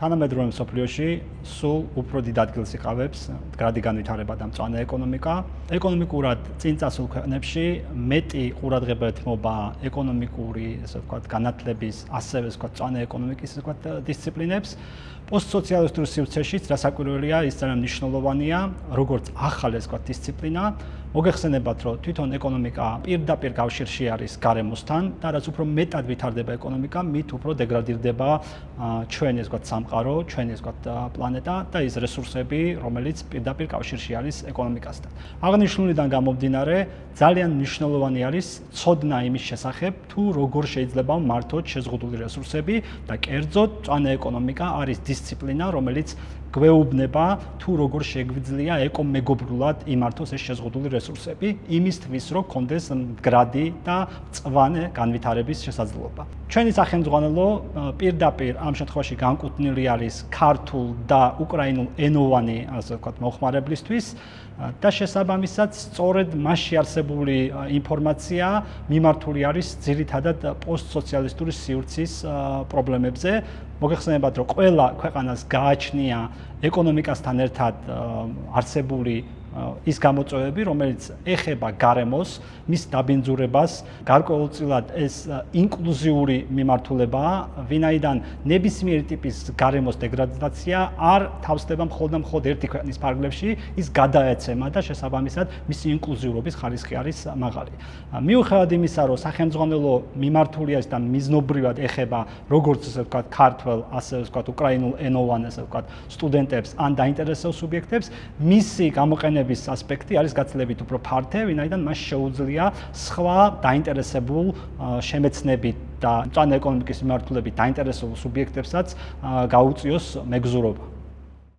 თანამედროვე მსოფლიოში სულ უფრო დიდ ადგილს იკავებს მდგრადი განვითარება და მწვანე ეკონომიკა. ეკონომიკურად წინ წასულ ქვეყნებში მეტი ყურადღება ეთმობა ეკონომიკური, ესე ვთქვათ, განათლების, ასევე ვთქვათ, მწვანე ეკონომიკის, ესე ვთქვათ, დისციპლინებს. პოსტსოციალისტურ სივრცეშიც დასაკვირველია, ის ძალიან მნიშვნელოვანია, როგორც ახალი, ესე ვთქვათ, დისციპლინა. მოგეხსენებათ, რომ თვითონ ეკონომიკა პირდაპირ კავშირში არის გარემოსთან და რაც უფრო მეტად ვითარდება ეკონომიკა, მით უფრო დეგრადირდება ჩვენი, ესე ვთქვათ, სამყარო, ჩვენი, ესე ვთქვათ, პლანეტა და ის რესურსები, რომელიც პირდაპირ კავშირში არის ეკონომიკასთან. აღნიშნულიდან გამომდინარე, ძალიან მნიშვნელოვანი არის ცოდნა იმის შესახებ, თუ როგორ შეიძლება მართოთ შეზღუდული რესურსები და კერძოდ მწვანე ეკონომიკა არის დისციპლინა, რომელიც გვეუბნება თუ როგორ შეგვიძლია ეკომეგობრულად იმართოს ეს შეზღუდული რესურსები, იმისთვის რომ კონდეს მდგრადი და მწვანე განვითარების შესაძლებლობა. ჩვენი სახელმძღვანელო პირდაპირ ამ შემთხვევაში განკუთვნილი არის ქართულ და უკრაინულ ენოვანი, ასე ვთქვათ, მოხმარებლისთვის და შესაბამისად სწორედ მასში არსებული ინფორმაცია მიმართული არის ძირითადად პოსტსოციალისტური სივრცის პრობლემებზე. მოგეხსენებათ, რომ ყველა ქვეყანას გააჩნია ეკონომიკასთან ერთად არსებული ის გამოწვევები, რომელიც ეხება გარემოს, მის დაბინძურებას, გარკვეულწილად ეს ინკლუზიური მიმართულებაა, ვინაიდან ნებისმიერი ტიპის გარემოს დეგრადაცია არ თავსდება მხოლოდ ერთი ქვეყნის ფარგლებში, ის გადაეცემა და შესაბამისად მისი ინკლუზიურობის ხარისხი არის მაღალი. მიუხედავად იმისა, რომ სახელმძღვანელო მიმართული არის და მიზნობრივად ეხება როგორც ესე ვთქვათ, ქართველ, ასევე ვთქვათ, უკრაინულ ენოვან, ესე ვთქვათ, სტუდენტებს ან დაინტერესებულ სუბიექტებს, მისი გამოყენების ასპექტი არის გაცილებით უფრო ფართე, ვინაიდან მას შეუძლია სხვა დაინტერესებულ შემეცნებით და მწვანე ეკონომიკის მიმართულებით დაინტერესებულ სუბიექტებსაც გაუწიოს მეგზურობა.